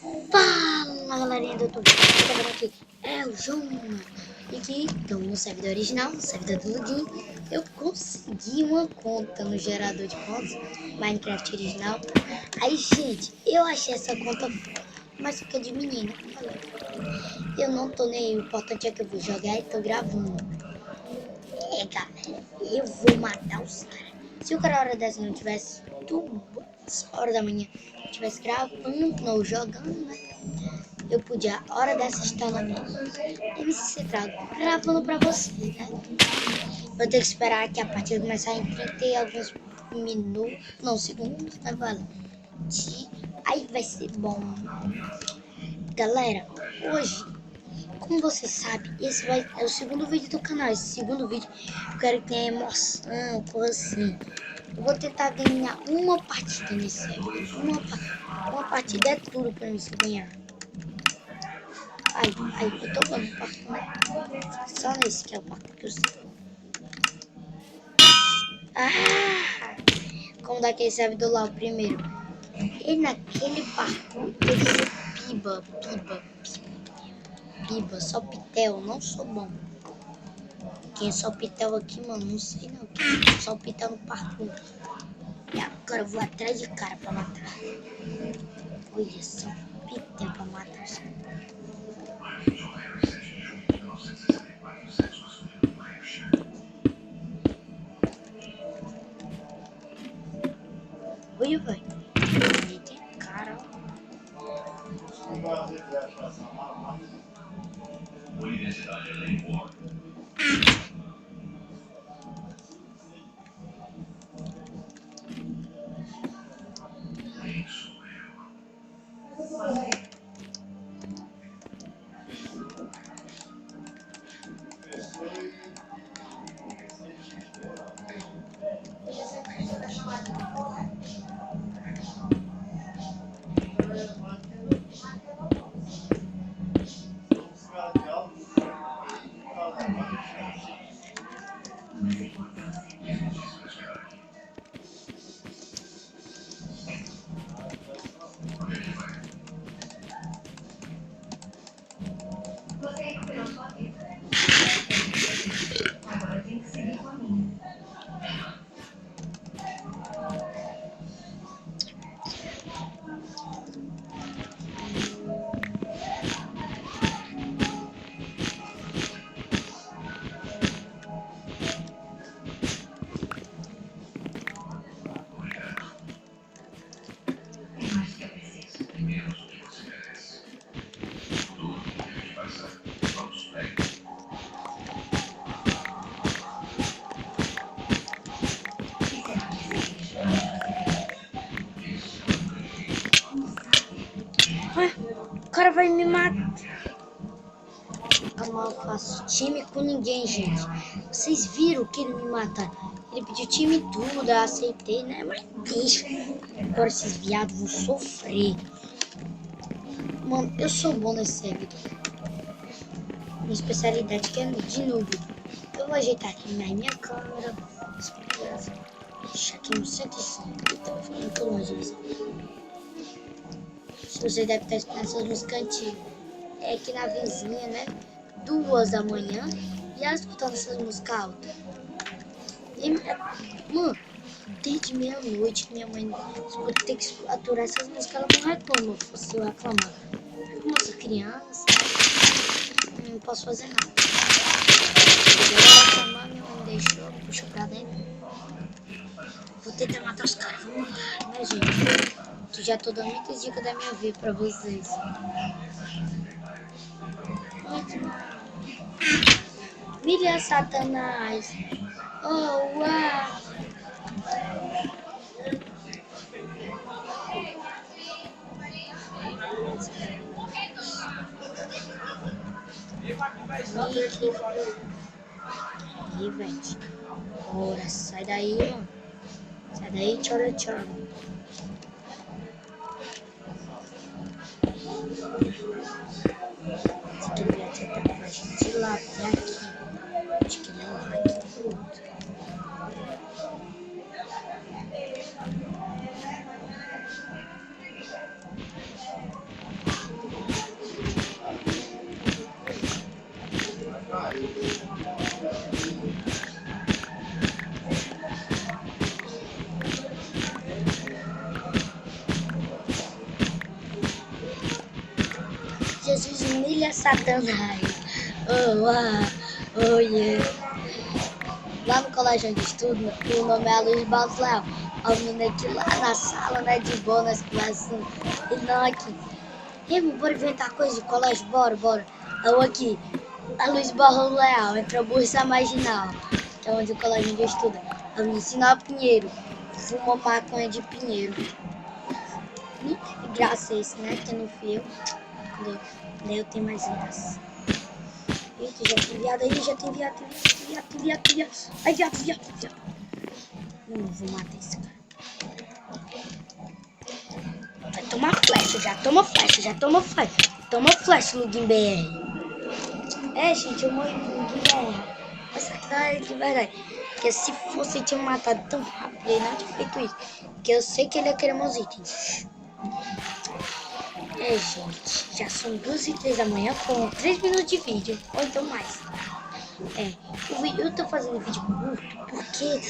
Fala galerinha do YouTube, eu tô vendo aqui, é o João. E aqui, então no servidor original, no servidor do Login, eu consegui uma conta no gerador de contas, Minecraft original. Aí gente, eu achei essa conta foda, mas só que é de menina. Olha, eu não tô nem aí, o importante é que eu vou jogar e tô gravando. É galera, eu vou matar os caras. Se o cara hora dessa não tivesse 2 horas da manhã, tivesse gravando, não jogando, né? Eu podia, hora dessa, estar na MC Central gravando pra vocês, né? Vou ter que esperar que a partida começar em 30 e alguns minutos, não, segundos, né, vale? Aí vai ser bom. Galera, hoje, como vocês sabem, esse é o segundo vídeo do canal. Esse segundo vídeo eu quero que tenha emoção, coisa assim. Eu vou tentar ganhar uma partida nesse servidor. Uma partida é tudo pra mim se ganhar. Ai, eu tô vendo o parto, né? Só nesse que é o parto que eu sei. Ah! Como daquele servidor lá, o primeiro. E naquele parkour tem que ser piba, só pitel, não sou bom. Quem é só pitel aqui, mano, não sei não. Quem é só pitel no parkour. E agora eu vou atrás de cara pra matar. Olha só, pitel pra matar os caras. Olha, velho. Aí tem cara, ó. O cara vai me matar. Eu não faço time com ninguém, gente. Vocês viram que ele me matar? Ele pediu time e tudo, eu aceitei, né? Mas deixa. Agora esses viados vão sofrer. Mano, eu sou bom nesse servidor. Minha especialidade que é de noob. Eu vou ajeitar aqui na minha câmera. Deixa aqui no 105. Então vai ficar muito longe isso. Você deve estar escutando essas músicas antigas. É aqui na vizinha, né? 2 da manhã. E ela escutando essas músicas altas. E, mano, desde meia-noite minha mãe tem que aturar essas músicas. Ela não reclama se eu reclamar. Como eu sou criança, não posso fazer nada. Se eu reclamar, minha mãe deixou, puxou pra dentro. Vou tentar matar os caras. Vamos lá, né, gente? Eu já tô dando muitas dicas da minha vida pra vocês. Milha Satanás. Oh, uau. Aí, velho. Bora, sai daí, mano. Sai daí, tchau, tchau. Se tu vier tentar pra gente ir lá até aqui. Acho que não, aqui pronto. Jesus humilha Satanás. Oh, oh yeah. Lá no colégio onde estudo, o nome é Luiz Barros Leal. O menino aqui lá na sala, né, de boa, nós conversando. E não aqui. Ei, bora inventar coisa de colégio, bora. Eu aqui, a Luiz Barros Leal, entre a Bolsa Marginal, que é onde o colégio onde eu estudo. Eu me ensino Pinheiro, fuma maconha de Pinheiro. E graça isso, né, que não fui eu. Daí eu tenho mais graça. Eita, já tem viado aí, já tem viado. Ai, viado. Não vou matar esse cara. Vai tomar flecha, já toma flecha. Toma flecha, Lugin BR. É, gente, eu morri no Lugin BR. Mas é de verdade. Porque se fosse, ele tinha me matado tão rápido, ele não tinha feito isso. Porque eu sei que ele ia querer meus itens. É, gente, já são 2h03 da manhã com 3 minutos de vídeo, ou então mais. Eu tô fazendo vídeo curto porque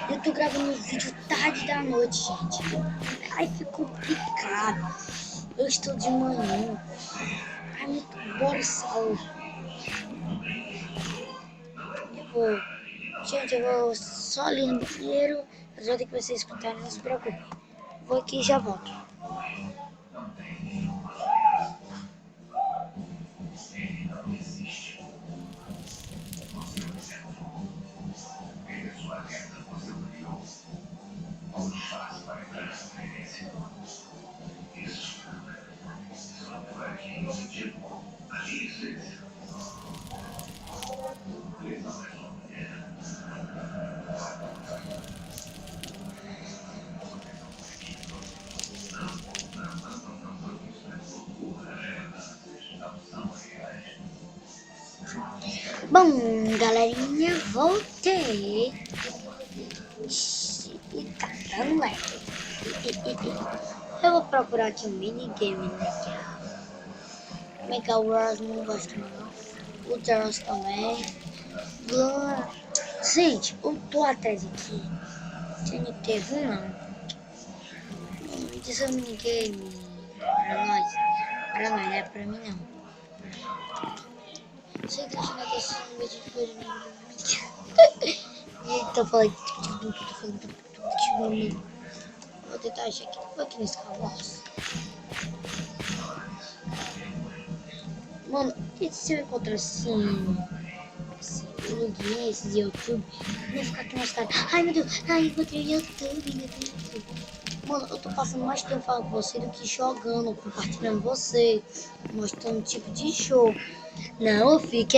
eu tô gravando vídeo tarde da noite, gente. Aí fica complicado. Eu estou de manhã. Ai, muito bora sal. Eu vou só ali no banheiro. Mas vai ter que vocês escutarem, não se preocupe. Vou aqui e já volto. Bom, galerinha, voltei. E tá dando lag. Eu vou procurar aqui um minigame legal. Mega Wars não gosto não. O Zeros também. Blur. Gente, eu tô atrás aqui. TNT, não. Diz o minigame. Pra nós. Não é pra mim não. Sei que deixa na descrição no vídeo de hoje. Tô falando. Vou tentar achar aqui. Vou aqui nesse carroço. Mano, e se eu encontrar assim? Login, esses YouTube, não ficar aqui mais tarde. Ai meu Deus, encontrei o YouTube, Mano, eu tô passando mais tempo falando com você do que jogando, compartilhando você, mostrando tipo de show. Não, eu fico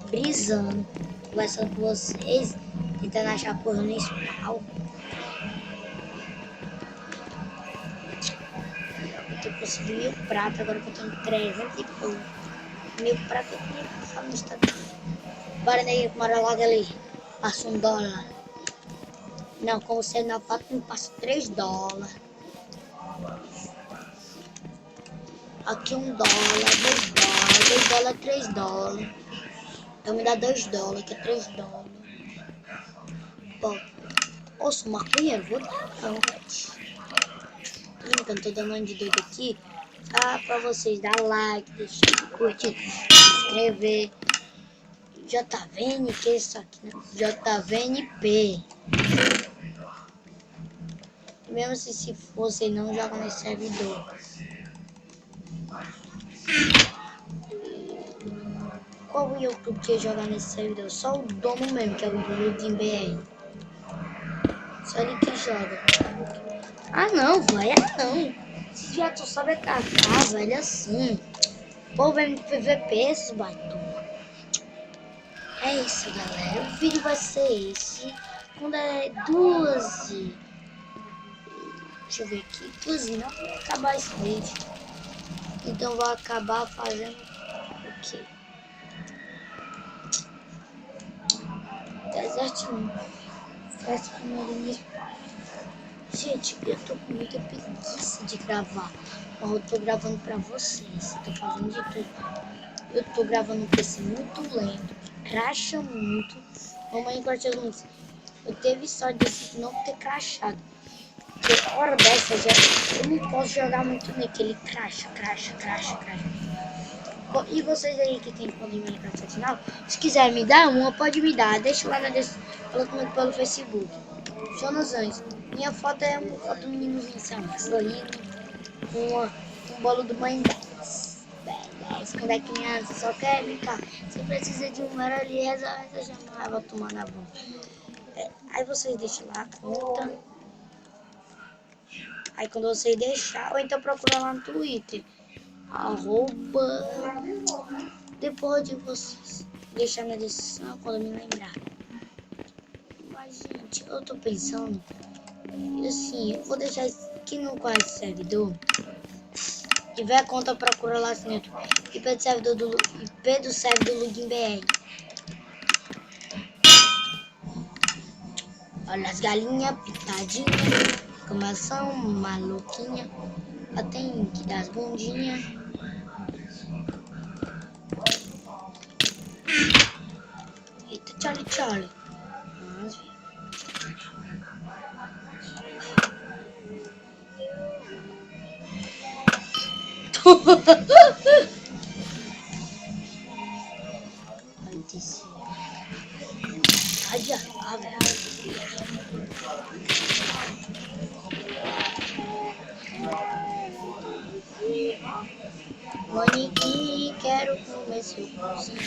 brisando, conversando com vocês, tentando achar porra no spawn. Eu tô conseguindo 1000 prata, agora que eu tenho 300 e pouco. 1000 prata eu tenho que passar no estado. Bora daí, mora logo ali. Passa $1. Não, como você na foto me passa $3. Aqui $1, $2, $3. Então me dá $2, que é $3. Bom, ouça, maconheiro, vou dar não, gente. Então, tô dando um de doido aqui. Pra vocês dar like, deixar curtir, se inscrever. JVN, que é isso aqui, né? JVNP. Mesmo se você não joga nesse servidor. Qual o YouTube que joga nesse servidor? Só o dono mesmo, que é o Lugin BR. Só ele que joga. Ah não, vai não. Se já tu sabe catar, velho, assim. Pô, vai no PVP esses batom. É isso, galera. O vídeo vai ser esse. Quando é 12. Deixa eu ver aqui. 12 não vai acabar esse vídeo. Então vou acabar fazendo o quê? Deserto. Festa primeiro. Gente, eu tô com muita preguiça de gravar. Mas eu tô gravando pra vocês. Eu tô fazendo de tudo. Eu tô gravando um PC muito lento. Cracha muito. Mamãe corta muito. Eu teve sorte desse não ter crachado. Porque hora dessa eu não posso jogar muito nele, que ele cracha. Bom, e vocês aí que tem conta de Minecraft original, se quiser me dar uma, pode me dar. Deixa lá na descrição, fala comigo pelo Facebook. Jonas Anjos. Minha foto é uma foto do meninozinho, sabe? Sorrindo, com um bolo do mãe 10. Quando é criança, só quer brincar. Você precisa de um número ali, resolve chamar, vai tomar na boca. Aí vocês deixam lá a conta. Aí quando vocês deixar, ou então procura lá no Twitter. Arroba. Depois de vocês deixar na descrição quando me lembrar. Mas gente, eu tô pensando. Assim, eu vou deixar aqui no quadro servidor. Se tiver conta, procura lá assim dentro. IP do servidor do Login BR. Olha as galinhas pitadinhas. Exclamação maluquinha. Ela tem que dar as bundinhas. Eita, Charlie. Vamos ver. Vai descer. Sai de lá, velho. Monique, quero comer seu cozinho.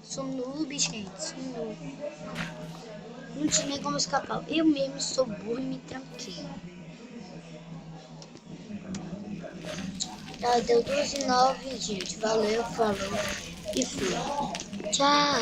Sou noob, gente. Sou noob. Não tinha nem como escapar. Eu mesmo sou burro e me tranquei. Já deu 12h09, gente. Valeu, falou e fui. Tchau.